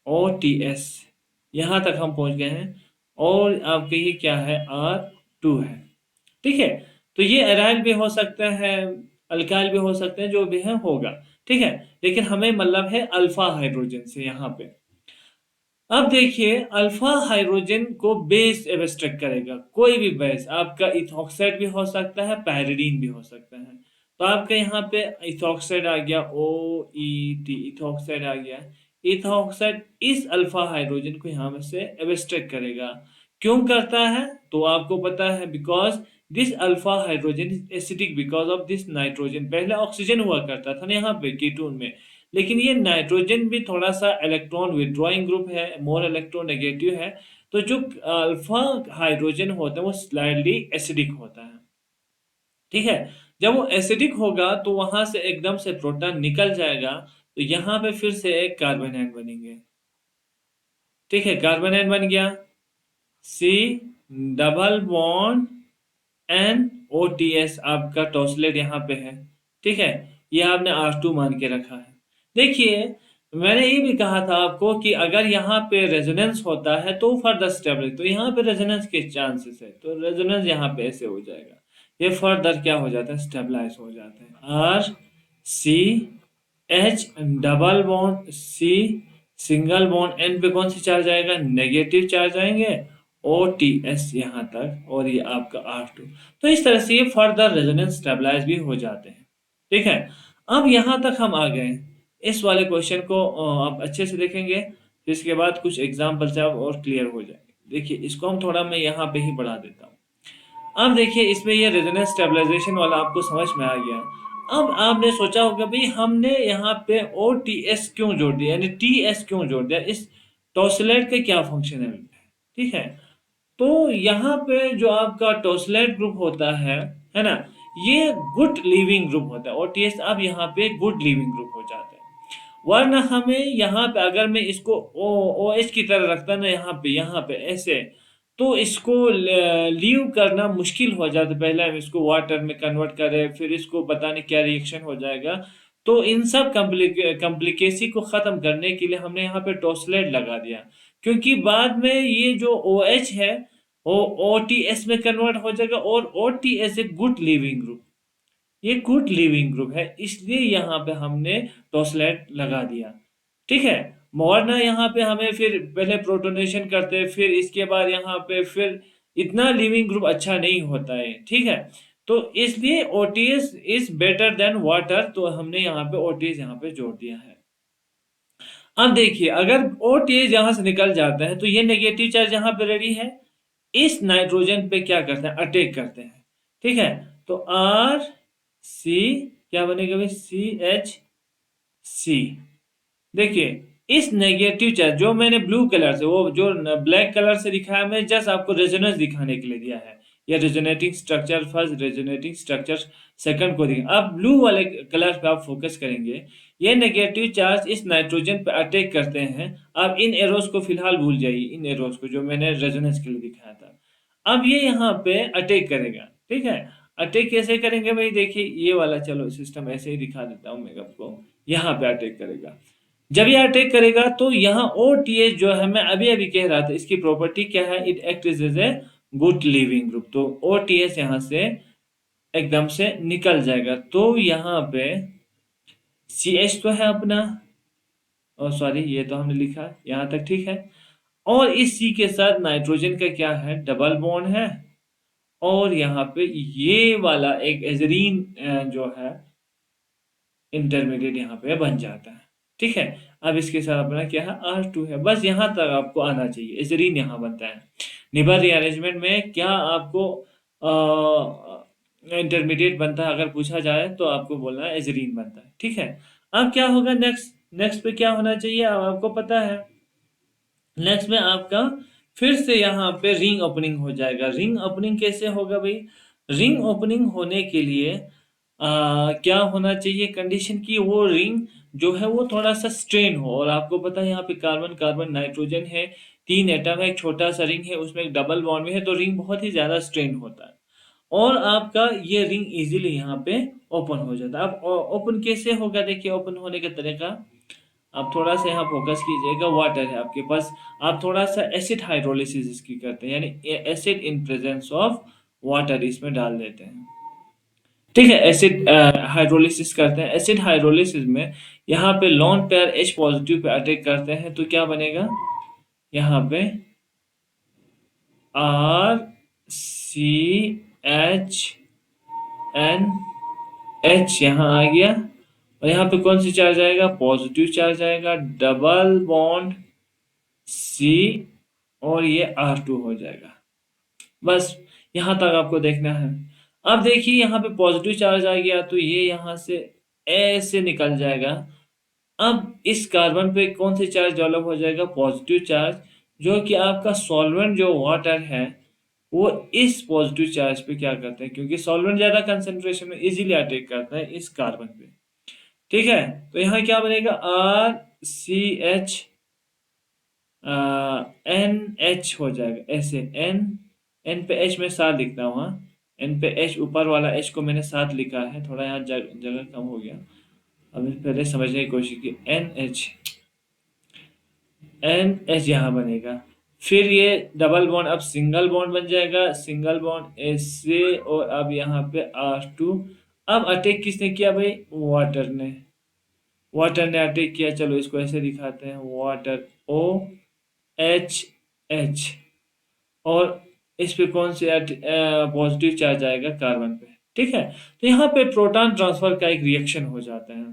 NOTS, यहाँ तक हम पहुँच गए हैं। और आपके ये क्या है, R2 है। ठीक है, तो ये एराइल भी हो सकता है, अल्काइल भी हो सकते हैं, जो भी है होगा। ठीक है, लेकिन हमें मतलब है अल्फा हाइड्रोजन से यहाँ पे। अब देखिए, अल्फा हाइड्रोजन को बेस एब्स्ट्रैक्ट करेगा, कोई भी बेस आपका इथॉक्साइड भी हो सकता है, पायरिडीन भी हो सकता है। तो आपके यहाँ पे इथॉक्साइड आ गया, OET, इथॉक्साइड आ गया। इथॉक्साइड इस अल्फा हाइड्रोजन को यहाँ में से एब्स्ट्रैक्ट करेगा। क्यों करता है, तो आपको पता है, because this alpha hydrogen is acidic because of this nitrogen. पहले ऑक्सीजन हुआ करता था ना यहाँ पे कीटोन में, लेकिन ये नाइट्रोजन भी थोड़ा सा इलेक्ट्रॉन विड्रॉइंग ग्रुप है, मोर इलेक्ट्रोनेगेटिव है। तो जो अल्फा हाइड्रोजन होता है वो स्लाइडली एसिडिक होता है। ठीक है, जब वो एसिडिक होगा तो वहां से एकदम से प्रोटॉन निकल जाएगा, तो यहाँ पे फिर से एक कार्बन आयन बनेंगे। ठीक है, कार्बन आयन बन गया, C डबल बॉन्ड NOTS, आपका टॉसलेट यहाँ पे है। ठीक है, ये आपने R2 मान के रखा है। देखिए, मैंने ये भी कहा था आपको कि अगर यहाँ पे रेजोनेंस होता है तो फर्दर स्टेबल, तो यहाँ पे रेजोनेंस के चांसेस है, तो रेजोनेंस यहाँ पे ऐसे हो जाएगा, ये फर्दर क्या हो जाता है, स्टेबलाइज हो जाता है। RCH double bond C single bond N पे कौन सी चार्ज आएगा, नेगेटिव चार्ज आएंगे, OTS यहाँ तक, और ये आपका R2। तो इस तरह से ये फर्दर रेजोनेंस स्टेबलाइज भी हो जाते हैं। ठीक है, अब यहाँ तक हम आ गए। इस वाले क्वेश्चन को आप अच्छे से देखेंगे, फिर इसके बाद कुछ एग्जाम्पल से आप और क्लियर हो जाएंगे। देखिए, इसको हम थोड़ा मैं यहाँ पे ही बढ़ा देता हूँ। अब देखिए, इसमें ये रेजोनेंस स्टेबलाइजेशन वाला आपको समझ में आ गया। अब आपने सोचा होगा भाई हमने यहाँ पे OTS क्यों जोड़ दिया, यानी TS क्यों जोड़ दिया, इस टॉसलेट के क्या फंक्शन है। ठीक है, तो यहाँ पे जो आपका टोसलेट ग्रुप होता है ना, ये गुड लिविंग ग्रुप होता है। OTS अब यहाँ पे गुड लिविंग ग्रुप हो जाता है। वरना हमें यहाँ पे अगर मैं इसको OH की तरह रखता ना, यहाँ पे ऐसे, तो इसको लीव करना मुश्किल हो जाता। पहले हम इसको वाटर में कन्वर्ट करें, फिर इसको पता नहीं क्या रिएक्शन हो जाएगा। तो इन सब कॉम्प्लिकेसी को ख़त्म करने के लिए हमने यहाँ पे टोसलेट लगा दिया, क्योंकि बाद में ये जो OH है वो OTS में कन्वर्ट हो जाएगा, और OTS एक गुड लिविंग ग्रुप, ये गुड लिविंग ग्रुप है, इसलिए यहाँ पे हमने टॉसलेट लगा दिया। ठीक है, वरना यहाँ पे हमें फिर पहले प्रोटोनेशन करते, फिर इसके बाद यहाँ पे फिर इतना लिविंग ग्रुप अच्छा नहीं होता है। ठीक है, तो इसलिए OTS is better than water, तो हमने यहाँ पे OTS यहाँ पे जोड़ दिया है। अब देखिए, अगर OTS यहाँ से निकल जाता है तो ये नेगेटिव चार्ज यहाँ पे रेडी है, इस नाइट्रोजन पे क्या करते हैं, अटैक करते हैं। ठीक है, तो RC क्या बनेगा भाई, CH। देखिए, इस नेगेटिव चार्ज जो मैंने ब्लू कलर से, वो जो ब्लैक कलर से दिखाया, मैं जस्ट आपको रेजोनेंस दिखाने के लिए दिया है, या resonating structure first, resonating structure second को दिखा। आप ब्लू वाले कलर पे आप फोकस करेंगे, ये नेगेटिव चार्ज इस नाइट्रोजन पे अटैक करते हैं। आप इन एरोस को फिलहाल भूल जाइए, इन एरोस को जो मैंने रेजोनेंस के लिए दिखाया था। अब ये यहाँ पे अटैक करेगा। ठीक है, अटैक कैसे करेंगे भाई, देखिए ये वाला, चलो सिस्टम ऐसे ही दिखा देता हूँ मैं आपको। यहाँ पे अटैक करेगा, जब ये अटैक करेगा तो यहाँ OTS जो है, मैं अभी अभी कह रहा था, इसकी प्रॉपर्टी क्या है, it act as a good living group. तो OTS यहाँ से एकदम से निकल जाएगा, तो यहाँ पे CH तो है अपना, और सॉरी ये तो हमने लिखा यहाँ तक, ठीक है। और इस C के साथ नाइट्रोजन का क्या है, डबल बॉन्ड है, और यहाँ पे ये वाला एक एजरीन जो है इंटरमीडिएट यहाँ पे बन जाता है। ठीक है, अब इसके साथ अपना क्या है, R2 है। बस यहाँ तक आपको आना चाहिए, एजरीन यहाँ बनता है। निबर रीअरेंजमेंट में क्या आपको इंटरमीडिएट बनता है, अगर पूछा जाए तो आपको बोलना है एजरीन बनता है। ठीक है, अब क्या होगा, नेक्स्ट नेक्स्ट पे क्या होना चाहिए, अब आपको पता है। नेक्स्ट में आपका फिर से यहाँ पे रिंग ओपनिंग हो जाएगा। रिंग ओपनिंग कैसे होगा भाई, रिंग ओपनिंग होने के लिए क्या होना चाहिए कंडीशन की वो रिंग जो है वो थोड़ा सा स्ट्रेन हो। और आपको पता है यहाँ पे कार्बन कार्बन नाइट्रोजन है, 3 एटम है, एक छोटा सा रिंग है, उसमें एक डबल बॉन्ड भी है, तो रिंग बहुत ही ज़्यादा स्ट्रेन होता है। और आपका ये रिंग इजीली यहाँ पे ओपन हो जाता है। अब ओपन कैसे होगा, देखिए ओपन होने का तरीका। आप थोड़ा सा यहाँ फोकस कीजिएगा, वाटर है आपके पास, आप थोड़ा सा एसिड हाइड्रोलिसिस इसकी करते हैं, यानी acid in presence of water इसमें डाल देते हैं। ठीक है, एसिड हाइड्रोलिसिस करते हैं। एसिड हाइड्रोलिसिस में यहाँ पे lone pair H positive pay attack करते हैं, तो क्या बनेगा यहाँ पे RCHNH यहाँ आ गया। और यहाँ पे कौन सी चार्ज आएगा, पॉजिटिव चार्ज आएगा, डबल बॉन्ड C, और ये R2 हो जाएगा। बस यहाँ तक आपको देखना है। अब देखिए यहाँ पे पॉजिटिव चार्ज आ गया, तो ये यहाँ से ऐसे निकल जाएगा। अब इस कार्बन पे कौन सी चार्ज डेवलप हो जाएगा, पॉजिटिव चार्ज, जो कि आपका सॉल्वेंट जो वाटर है वो इस पॉजिटिव चार्ज पे क्या करते हैं, क्योंकि सॉल्वेंट ज्यादा कंसंट्रेशन में इजीली अटैक करता है इस कार्बन पे। ठीक है, तो यहाँ क्या बनेगा, RCH NH हो जाएगा, ऐसे N पे H में साथ लिखता हूँ, हाँ, N पे H, ऊपर वाला H को मैंने साथ लिखा है, थोड़ा यहाँ जगह कम हो गया। अब पहले समझने की कोशिश की, NH यहाँ बनेगा, फिर ये डबल बॉन्ड अब सिंगल बॉन्ड बन जाएगा, सिंगल बॉन्ड ऐसे, और अब यहाँ पे R2। अब अटैक किसने किया भाई, वाटर ने अटैक किया। चलो इसको ऐसे दिखाते हैं, वाटर OH, और इस पे कौन से पॉजिटिव चार्ज आएगा, कार्बन पे। ठीक है, तो यहाँ पे प्रोटॉन ट्रांसफर का एक रिएक्शन हो जाता है।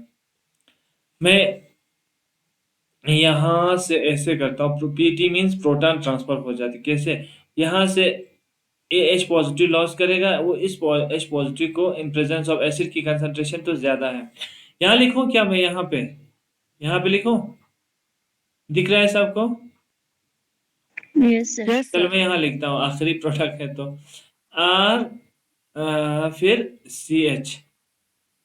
मैं यहाँ से ऐसे करता हूँ, पीटी मीन्स प्रोटॉन ट्रांसफर हो जाती है। कैसे, यहाँ से ए एच पॉजिटिव लॉस करेगा, वो इस एच पॉजिटिव को, इन प्रेजेंस ऑफ एसिड की कंसंट्रेशन तो ज्यादा है। यहाँ लिखूं क्या मैं, यहाँ पे लिखूं, दिख रहा है सबको। Yes, sir. Yes, चलो sir. मैं यहाँ लिखता हूँ, आखिरी प्रोडक्ट है तो फिर CH।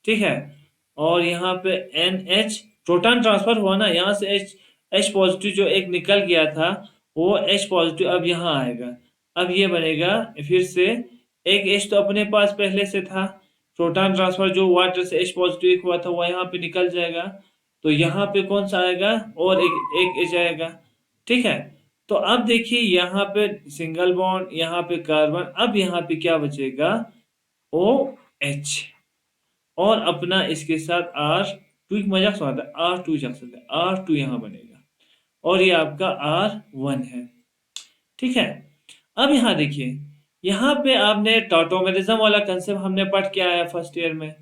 ठीक है, और यहाँ पे NH, प्रोटॉन ट्रांसफर हुआ ना, यहाँ से H पॉजिटिव जो एक निकल गया था, वो H पॉजिटिव अब यहाँ आएगा। अब ये बनेगा फिर से, एक H तो अपने पास पहले से था, प्रोटॉन ट्रांसफर जो वाटर से H पॉजिटिव हुआ था वो यहाँ पे निकल जाएगा, तो यहाँ पे कौन सा आएगा, और एक H आएगा। ठीक है, तो अब देखिए यहाँ पे सिंगल बॉन्ड, यहाँ पे कार्बन, अब यहाँ पे क्या बचेगा, OH, और अपना इसके साथ R2, एक मजाक सुनाता है, R2 जा सकता है, R2 यहाँ बनेगा, और ये आपका R1 है। ठीक है, अब यहाँ देखिए, यहाँ पे आपने टॉटोमेरिज्म वाला कंसेप्ट हमने पढ़ के आया फर्स्ट ईयर में।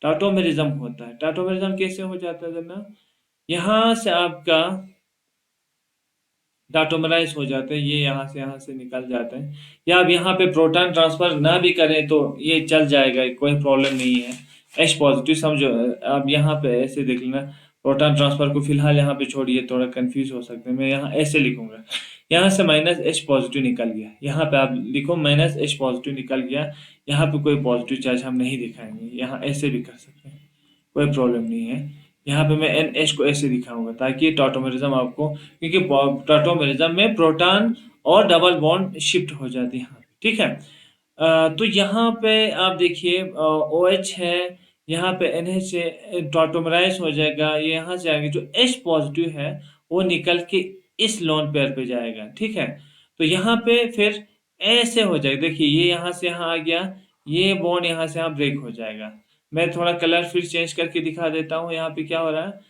टॉटोमेरिज्म होता है, टॉटोमेरिज्म कैसे हो जाता है ना, यहाँ से आपका डाटोमराइज हो जाते हैं, ये यहाँ से निकल जाते हैं। या अब यहाँ पे प्रोटॉन ट्रांसफर ना भी करें तो ये चल जाएगा, कोई प्रॉब्लम नहीं है। H पॉजिटिव समझो, अब यहाँ पे ऐसे देख लेना, प्रोटॉन ट्रांसफर को फिलहाल यहाँ पे छोड़िए, थोड़ा कंफ्यूज हो सकते हैं, मैं यहाँ ऐसे लिखूंगा, यहाँ से -H पॉजिटिव निकल गया, यहाँ पे आप लिखो -H पॉजिटिव निकल गया, यहाँ पे कोई पॉजिटिव चार्ज हम नहीं दिखाएंगे, यहाँ ऐसे भी कर सकते हैं, कोई प्रॉब्लम नहीं है। यहाँ पे मैं NH को ऐसे दिखाऊंगा ताकि टॉटोमेरिज्म आपको, क्योंकि टॉटोमेरिज्म में प्रोटॉन और डबल बॉन्ड शिफ्ट हो जाती है यहाँ पे। ठीक है, तो यहाँ पे आप देखिए OH है, यहाँ पे NH है, टॉटोमराइज हो जाएगा, ये यहाँ से आगे जो H पॉजिटिव है वो निकल के इस लोन पेयर पे जाएगा। ठीक है, तो यहाँ पे फिर ऐसे हो जाएगा, देखिए ये यहाँ से यहाँ आ गया, ये बॉन्ड यहाँ से यहाँ ब्रेक हो जाएगा। मैं थोड़ा कलर फिर चेंज करके दिखा देता हूँ, यहाँ पे क्या हो रहा है,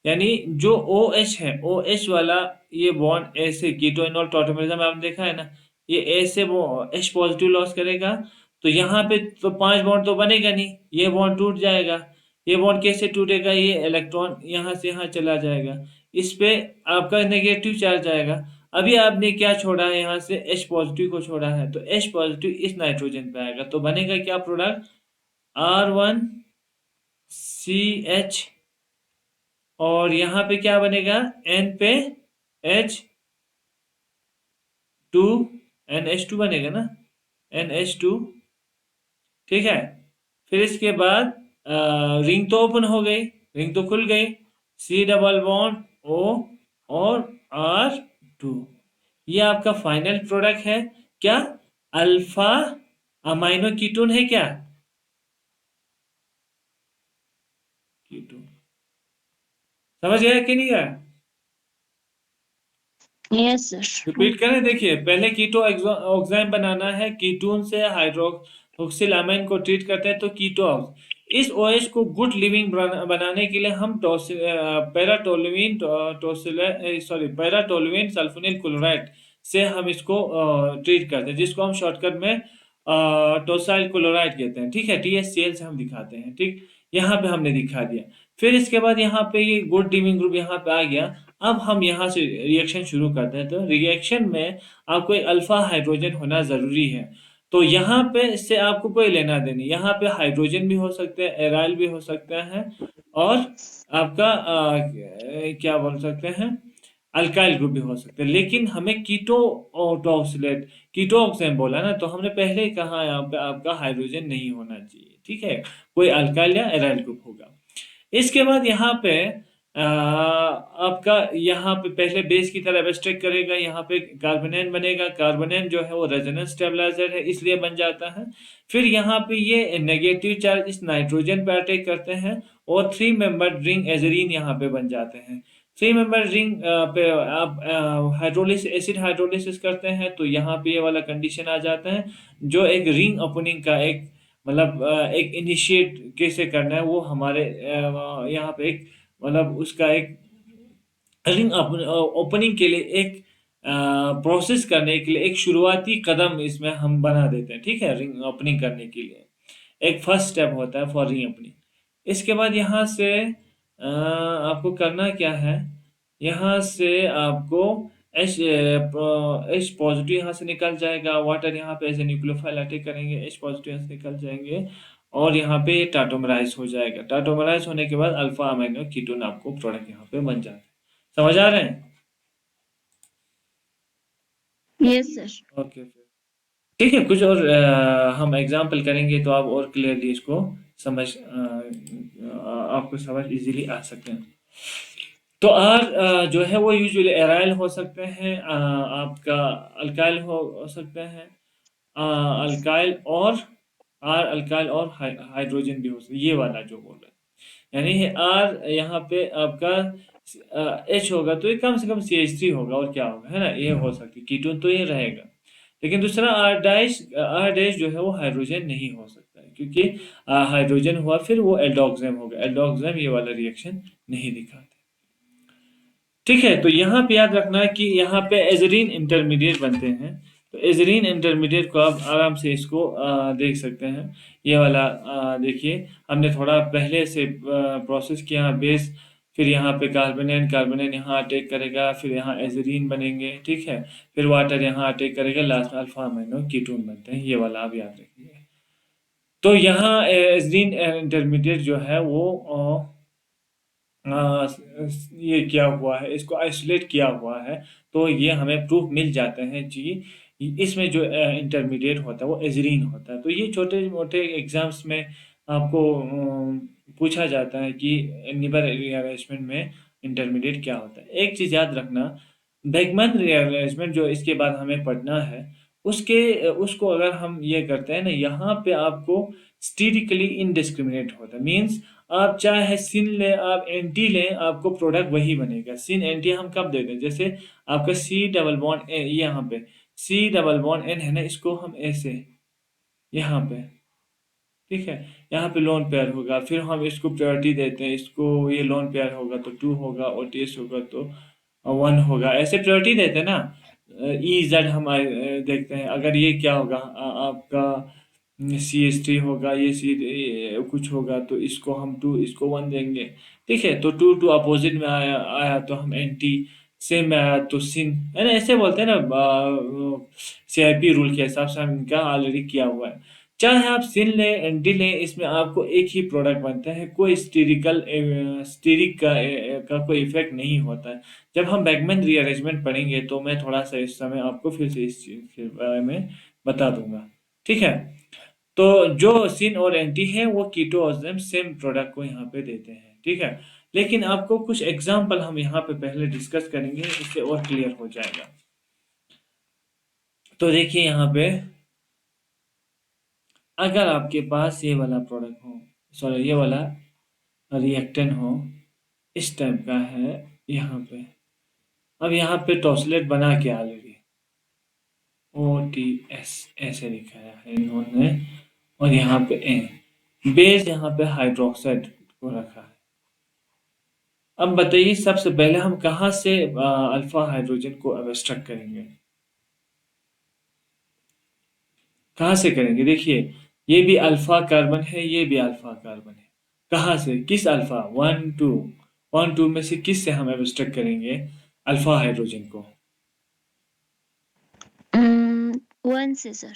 यानी जो OH है, OH वाला ये बॉन्ड ऐसे, कीटोइनॉल टॉटोमेरिज्म में आपने देखा है ना, ये ऐसे वो H पॉजिटिव लॉस करेगा, तो यहाँ पे तो 5 बॉन्ड तो बनेगा नहीं, ये बॉन्ड टूट जाएगा। ये बॉन्ड कैसे टूटेगा, ये इलेक्ट्रॉन यहाँ से यहाँ चला जाएगा, इस पे आपका नेगेटिव चार्ज आएगा। अभी आपने क्या छोड़ा है, यहाँ से H पॉजिटिव को छोड़ा है, तो H पॉजिटिव इस नाइट्रोजन पे आएगा, तो बनेगा क्या प्रोडक्ट, R1CH, और यहाँ पे क्या बनेगा, N पे H2, NH2 बनेगा ना, NH2। ठीक है, फिर इसके बाद रिंग तो ओपन हो गई, रिंग तो खुल गई, सी डबल बॉन्ड ओ और R2, ये आपका फाइनल प्रोडक्ट है क्या? अल्फा अमाइनो कीटोन है क्या? कीटोन। समझ गया कि नहीं गया? Yes sir. रिपीट करें, देखिए पहले कीटो ऑक्साइड बनाना है, कीटोन से हाइड्रोक्सिल अमाइन को ट्रीट करते हैं तो कीटो। इस ओएच को गुड लिविंग बनाने के लिए हम पैराटोलुइन पैराटोलुइन सल्फोनिल क्लोराइड से हम इसको ट्रीट करते हैं, जिसको हम शॉर्टकट में टोसाइल क्लोराइड कहते हैं। ठीक है, THCl से हम दिखाते हैं। ठीक, यहाँ पे हमने दिखा दिया। फिर इसके बाद यहाँ पे ये गुड लिविंग ग्रुप यहाँ पे आ गया। अब हम यहाँ से रिएक्शन शुरू करते हैं। तो रिएक्शन में आपको एक अल्फा हाइड्रोजन होना ज़रूरी है। तो यहाँ पे इससे आपको कोई लेना देनी, यहाँ पे हाइड्रोजन भी हो सकते हैं, एराइल भी हो सकते हैं, और आपका क्या बोल सकते हैं, अल्काइल ग्रुप भी हो सकते हैं। लेकिन हमें कीटो टॉक्सिलेट कीटो ऑक्साइड बोला ना, तो हमने पहले ही कहा यहाँ पे आपका हाइड्रोजन नहीं होना चाहिए। ठीक है, कोई अल्काइल या एराइल ग्रुप होगा। इसके बाद यहाँ पे आपका यहाँ पे पहले बेस की तरह एब्स्ट्रैक्ट करेगा, यहाँ पे कार्बोनेन बनेगा। कार्बोनेन जो है वो रेजोनेंस स्टेबलाइजर है, इसलिए बन जाता है। फिर यहाँ पे ये नेगेटिव चार्ज इस नाइट्रोजन पे अटैक करते हैं और 3 मेंबर रिंग एजरीन यहाँ पे बन जाते हैं। 3 मेंबर रिंग पे आप हाइड्रोलिस एसिड हाइड्रोलिसिस करते हैं तो यहाँ पे ये वाला कंडीशन आ जाता है, जो एक रिंग ओपनिंग का एक मतलब एक इनिशिएट कैसे करना है वो हमारे यहाँ पे एक मतलब उसका एक रिंग ओपनिंग के लिए एक प्रोसेस करने के लिए एक शुरुआती कदम इसमें हम बना देते हैं। ठीक है, रिंग ओपनिंग करने के लिए एक फर्स्ट स्टेप होता है फॉर रिंग ओपनिंग। इसके बाद यहाँ से आपको करना क्या है, यहाँ से आपको H पॉजिटिव यहाँ से निकल जाएगा, वाटर यहाँ पे ऐसे न्यूक्लियोफाइल अटैक करेंगे, H पॉजिटिव यहाँ से निकल जाएंगे और यहाँ पे टाटोमराइज हो जाएगा। टाटोमराइज होने के बाद अल्फा अमीनो कीटोन आपको प्रोडक्ट यहाँ पे बन जाता है। समझ आ रहे हैं? Yes sir. ओके, ठीक है। कुछ और हम एग्जाम्पल करेंगे तो आप और क्लियरली इसको समझ आपको समझ इजीली आ सकते हैं। तो R जो है वो यूजुअली एराइल हो सकते हैं, आपका अल्काइल हो सकते हैं, अल्काइल और अल्काइल और हाइड्रोजन भी हो सकते हैं, ये वाला जो बोल रहे हैं। यानी R यहाँ पे आपका H होगा तो ये कम से कम CH3 होगा और क्या होगा, है ना, ये हो सकती है कीटोन तो ये रहेगा। लेकिन दूसरा R डैश जो है वो हाइड्रोजन नहीं हो सकता है, क्योंकि हाइड्रोजन हुआ फिर वो एल्डोक्साम होगा, एल्डोक्साम ये वाला रिएक्शन नहीं दिखाते। ठीक है, तो यहाँ पे याद रखना है कि यहाँ पे एजरीन इंटरमीडिएट बनते हैं। तो एजरीन इंटरमीडिएट को आप आराम से इसको देख सकते हैं। ये वाला देखिए, हमने थोड़ा पहले से प्रोसेस किया बेस, फिर यहाँ पे कार्बोनेन कार्बोनेन यहाँ अटैक करेगा, फिर यहाँ एजरीन बनेंगे। ठीक है, फिर वाटर यहाँ अटैक करेगा, लास्ट में अल्फा अमीनो कीटोन बनते हैं। ये वाला आप याद रखिए। तो यहाँ एजरीन इंटरमीडिएट जो है वो हाँ, ये क्या हुआ है, इसको आइसोलेट किया हुआ है, तो ये हमें प्रूफ मिल जाते हैं जी। इसमें जो इंटरमीडिएट होता है वो एजरीन होता है। तो ये छोटे मोटे एग्जाम्स में आपको पूछा जाता है कि निबर रीअरेंजमेंट में इंटरमीडिएट क्या होता है। एक चीज़ याद रखना, बेगमैन रीअरेंजमेंट जो इसके बाद हमें पढ़ना है, उसको अगर हम ये करते हैं ना, यहाँ पे आपको स्टेटिकली इनडिस्क्रिमिनेट होता है। मीन्स आप चाहे सिन लें, आप एंटी लें, आपको प्रोडक्ट वही बनेगा। सिन एंटी हम कब देते हैं, जैसे आपका C डबल बॉन्ड ए, यहाँ पे C डबल बॉन्ड N है ना, इसको हम ऐसे यहाँ पे, ठीक है, यहाँ पे लोन पेयर होगा, फिर हम इसको प्रायोरिटी देते हैं, इसको ये लोन पेयर होगा तो 2 होगा, और टीएस होगा तो 1 होगा, ऐसे प्रायोरिटी देते हैं ना। EZ हम देखते हैं, अगर ये क्या होगा आपका CH3 होगा, ये कुछ होगा तो इसको हम 2, इसको 1 देंगे। ठीक है, तो 2 टू अपोजिट में आया आया तो हम एंटी, सेम में आया तो सिन, है ना, ऐसे बोलते हैं ना। CIP रूल के हिसाब से हम इनका ऑलरेडी किया हुआ है। चाहे आप सिन लें एंटी लें, इसमें आपको एक ही प्रोडक्ट बनता है, कोई स्टीरिक का कोई इफेक्ट नहीं होता है। जब हम बैकमैन रीअरेंजमेंट पढ़ेंगे तो मैं थोड़ा सा इस समय आपको फिर से इस चीज़ के बारे में बता दूंगा। ठीक है, तो जो सिन और एंटी है वो कीटो ऑक्सीजन सेम प्रोडक्ट को यहाँ पे देते हैं, ठीक है। लेकिन आपको कुछ एग्जाम्पल हम यहाँ पे पहले डिस्कस करेंगे, इससे और क्लियर हो जाएगा। तो देखिए यहाँ पे अगर आपके पास ये वाला प्रोडक्ट हो, सॉरी ये वाला रिएक्टेंट हो, इस टाइप का है यहाँ पे। अब यहाँ पे टॉसलेट बना के ऑलरेडी OTS ऐसे लिखा है इन्होंने, और यहाँ पे बेस यहाँ पे हाइड्रोक्साइड को रखा है। अब बताइए सबसे पहले हम कहाँ से अल्फा हाइड्रोजन को एब्स्ट्रैक्ट करेंगे, कहाँ से करेंगे? देखिए ये भी अल्फा कार्बन है, ये भी अल्फा कार्बन है। कहाँ से, किस अल्फा? 1 2 में से किस से हम एब्स्ट्रैक्ट करेंगे अल्फा हाइड्रोजन को? 1 से सर।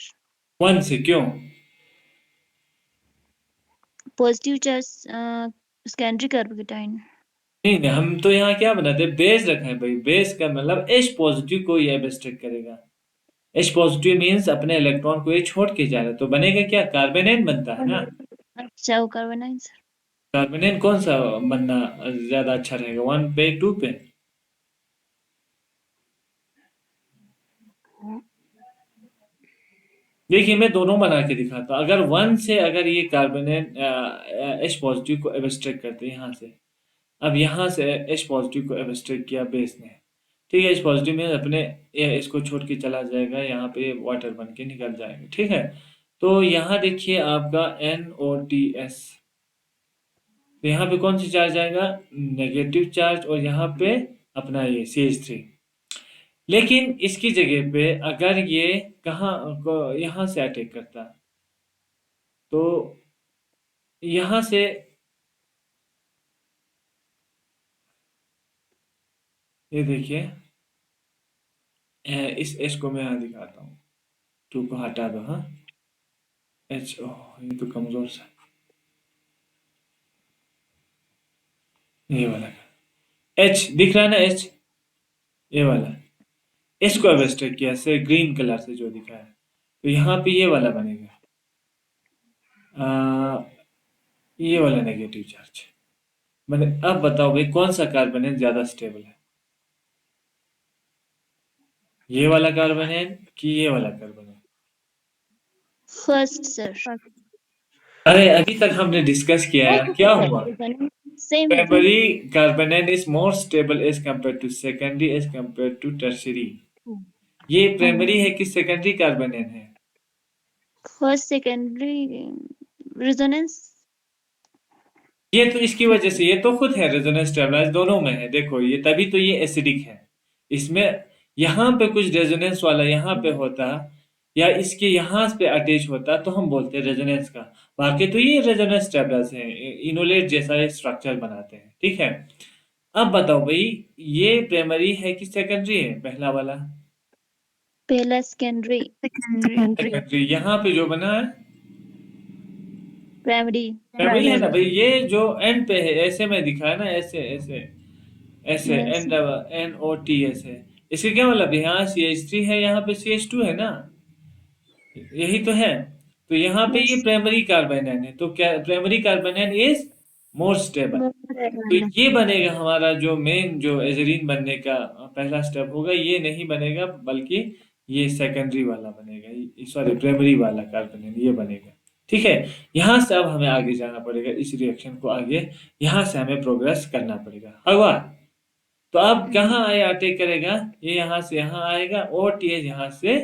1 से, क्यों? Positive charge secondary carbocation. नहीं नहीं, हम तो यहाँ क्या बनाते हैं, बेस रखा है भाई। बेस का मतलब H पॉजिटिव को ये एब्स्ट्रैक्ट करेगा। H पॉजिटिव मीन्स अपने इलेक्ट्रॉन को ये छोड़ के जा रहा है, तो बनेगा क्या? कार्बोनेट बनता है ना। अच्छा वो कार्बोनाइन सर। कार्बोनेट कौन सा बनना ज्यादा अच्छा रहेगा, 1 पे 2 पे? देखिए मैं दोनों बना के दिखाता हूँ। अगर 1 से अगर ये कार्बोनेट H पॉजिटिव को एब्स्ट्रैक्ट करते हैं यहाँ से, अब यहाँ से H पॉजिटिव को एब्स्ट्रैक्ट किया बेस ने, ठीक है। H पॉजिटिव में अपने इसको छोड़ के चला जाएगा, यहाँ पे वाटर बन के निकल जाएगा, ठीक है। तो यहाँ देखिए आपका NOTS, तो यहाँ पे कौन सी चार्ज आएगा? नेगेटिव चार्ज, और यहाँ पे अपना ये CH3। लेकिन इसकी जगह पे अगर ये कहाँ यहाँ से अटैक करता, तो यहाँ से ये देखिए इस H को मैं यहाँ दिखाता हूँ, 2 को हटा दो, हाँ। H, ओह ये तो कमजोर सा, ये वाला H दिख रहा है ना, H ये वाला, इसको एब्स्ट्रैक्ट किया से ग्रीन कलर से जो दिखा है, तो यहाँ पे ये वाला बनेगा, ये वाला नेगेटिव चार्ज। मैंने अब बताओ भाई कौन सा कार्बन ज्यादा स्टेबल है, ये वाला कार्बन कि ये वाला कार्बन? First sir. अरे अभी तक हमने डिस्कस किया है, क्या हुआ? सेम है sir. Primary carbonate is more stable as compared to secondary as compared to tertiary। ये प्राइमरी है कि सेकेंडरी कार्बोनेट है? First secondary resonance. ये तो इसकी वजह से, ये तो खुद है रेजोनेंस स्टेबलाइज, दोनों में है। देखो ये तभी तो ये एसिडिक है। इसमें यहाँ पे कुछ रेजोनेंस वाला यहाँ पे होता, या इसके यहाँ पे अटैच होता, तो हम बोलते हैं रेजोनेंस का। बाकी तो ये रेजोनेंस स्टेबलाइज है, इनोलेट जैसा स्ट्रक्चर बनाते हैं, ठीक है। अब बताओ भाई ये प्राइमरी है कि सेकेंडरी है, पहला वाला? पहला सेकेंडरी। सेकेंडरी। यहाँ पे जो बना है प्राइमरी। प्राइमरी है ना भाई। ये जो एंड पे है ऐसे में दिखा है ना, ऐसे ऐसे ऐसे Yes. NOTS है। इसके क्या मतलब, यहाँ CH3 है, यहाँ पे CH2 है ना, यही तो है। तो यहाँ पे ये Yes. प्राइमरी कार्बोनेट है, तो क्या primary carbonate is more stable. तो ये बनेगा हमारा जो मेन जो एजरीन बनने का पहला स्टेप होगा, ये नहीं बनेगा, बल्कि ये सेकेंडरी वाला बनेगा, सॉरी प्राइमरी वाला कार्बोनेट ये बनेगा, ठीक है। यहाँ से अब हमें आगे जाना पड़ेगा, इस रिएक्शन को आगे यहाँ से हमें प्रोग्रेस करना पड़ेगा। हुआ? तो अब कहाँ आया अटैक करेगा, ये यहाँ से यहाँ आएगा, और OTH यहाँ से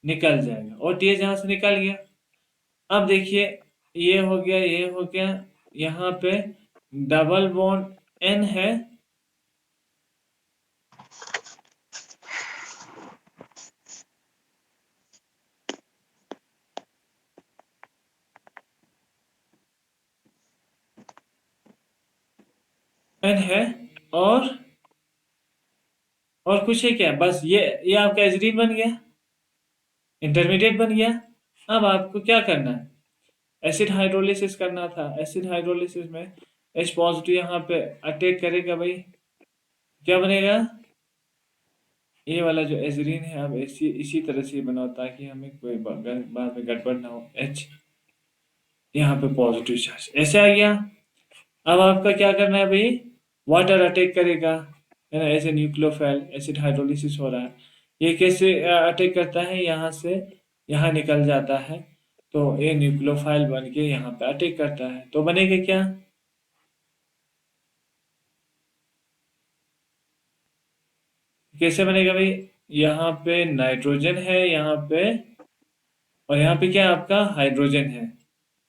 निकल जाएगा, और OTH यहाँ से निकल गया। अब देखिए ये हो गया, ये हो गया, यहाँ पे डबल बॉन्ड N है, N है, और कुछ है क्या? बस ये आपका एजरीन बन गया, इंटरमीडिएट बन गया। अब आपको क्या करना है, एसिड हाइड्रोलिसिस करना था। एसिड हाइड्रोलिसिस में H पॉजिटिव यहाँ पे अटैक करेगा भाई, क्या बनेगा? ये वाला जो एजरीन है, अब इसी तरह से बनाओ ताकि हमें कोई बाद में गड़बड़ ना हो। H यहाँ पे पॉजिटिव चार्ज ऐसे आ गया। अब आपका क्या करना है भाई, वाटर अटैक करेगा, है ना, ऐसे न्यूक्लियोफाइल एसिड हाइड्रोलिसिस हो रहा है। ये कैसे अटैक करता है, यहाँ से यहाँ निकल जाता है, तो ये न्यूक्लियोफाइल बन के यहाँ पे अटैक करता है, तो बनेगा क्या, कैसे बनेगा भाई, यहाँ पे नाइट्रोजन है यहाँ पे, और यहाँ पे क्या है आपका हाइड्रोजन है,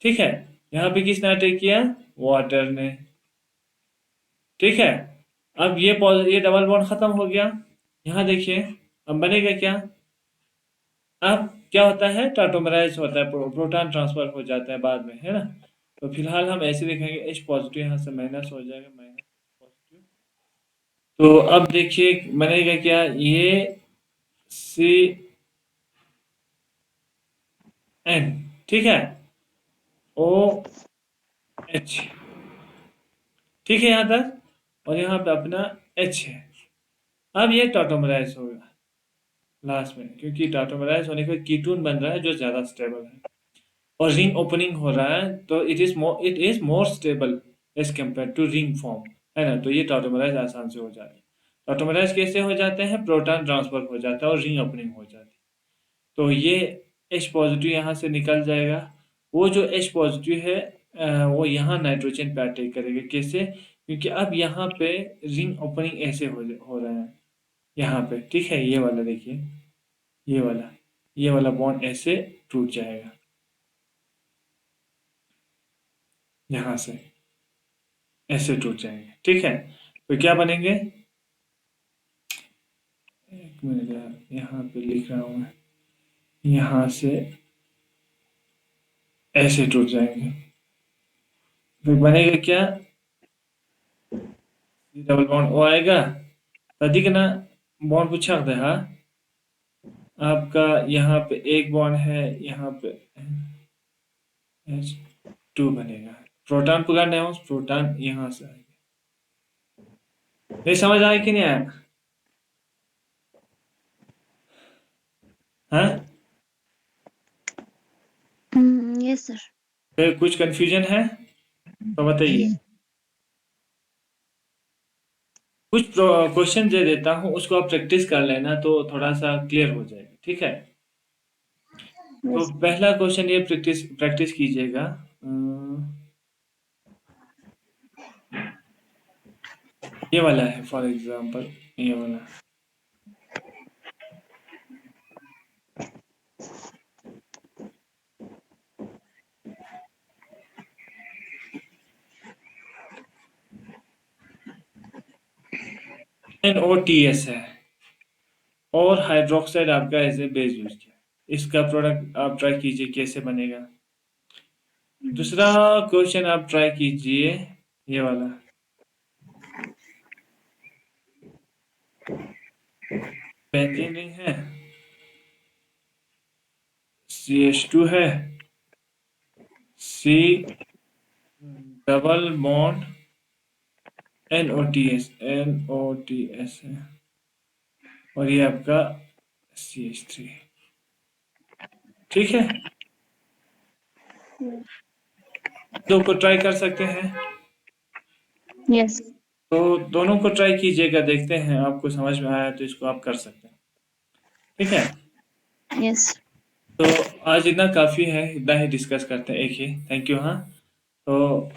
ठीक है। यहाँ पे किसने अटैक किया, वाटर ने, ठीक है। अब ये डबल बॉन्ड खत्म हो गया। यहाँ देखिए अब बनेगा क्या, अब क्या होता है, टाटोमराइज होता है, प्रोटॉन ट्रांसफर हो जाता है बाद में, है ना। तो फिलहाल हम ऐसे देखेंगे, H पॉजिटिव यहाँ से माइनस हो जाएगा, माइनस पॉजिटिव। तो अब देखिए बनेगा क्या, ये CN, ठीक है, OH, ठीक है यहाँ तक, और यहाँ पे अपना H है। अब ये टाटोमराइज होगा लास्ट में, क्योंकि टाटोमराइज होने के कीटोन बन रहा है जो ज़्यादा स्टेबल है, और रिंग ओपनिंग हो रहा है, तो it is more stable as compare to ring form, है ना। तो ये टाटोमराइज आसान से हो जाता है। टाटोमराइज कैसे हो जाते हैं, प्रोटॉन ट्रांसफर हो जाता है और रिंग ओपनिंग हो जाती है। तो ये H पॉजिटिव यहाँ से निकल जाएगा, वो जो H पॉजिटिव है वो यहाँ नाइट्रोजन पे अटैक करेगा, कैसे, क्योंकि अब यहाँ पे रिंग ओपनिंग ऐसे हो रहा है यहाँ पे, ठीक है। ये वाला देखिए, ये वाला बॉन्ड ऐसे टूट जाएगा यहाँ से, ऐसे टूट जाएंगे, ठीक है। तो क्या बनेंगे, एक मिनट यार, यहाँ पे लिख रहा हूँ मैं, यहाँ से ऐसे टूट जाएंगे, फिर बनेगा क्या, डबल बॉन्ड ओ आएगा, तभी ना बॉन्ड पूछा है, हाँ आपका यहाँ पे एक बॉन्ड है, यहाँ पे H2 बनेगा, प्रोटॉन पकड़ने हो, प्रोटॉन यहाँ से आएगा। नहीं समझ आया कि नहीं आया, हाँ। Yes, sir. फिर कुछ कंफ्यूजन है तो बताइए, कुछ क्वेश्चन दे देता हूँ, उसको आप प्रैक्टिस कर लेना तो थोड़ा सा क्लियर हो जाएगा, ठीक है। तो Yes. पहला क्वेश्चन ये प्रैक्टिस प्रैक्टिस कीजिएगा, ये वाला है फॉर एग्जांपल, ये वाला, NOTS है, और हाइड्रोक्साइड आपका एज ए बेस यूज किया, इसका प्रोडक्ट आप ट्राई कीजिए कैसे बनेगा। दूसरा क्वेश्चन आप ट्राई कीजिए, ये वाला, बेंजीन रिंग है, CH2 है, C डबल बॉन्ड NOTS है, और ये आपका CH3, ठीक है। दो को ट्राई कर सकते हैं, Yes. तो दोनों को ट्राई कीजिएगा, देखते हैं आपको समझ में आया तो इसको आप कर सकते हैं, ठीक है। Yes. तो आज इतना काफ़ी है, इतना ही डिस्कस करते हैं एक ही, थैंक यू, हाँ। तो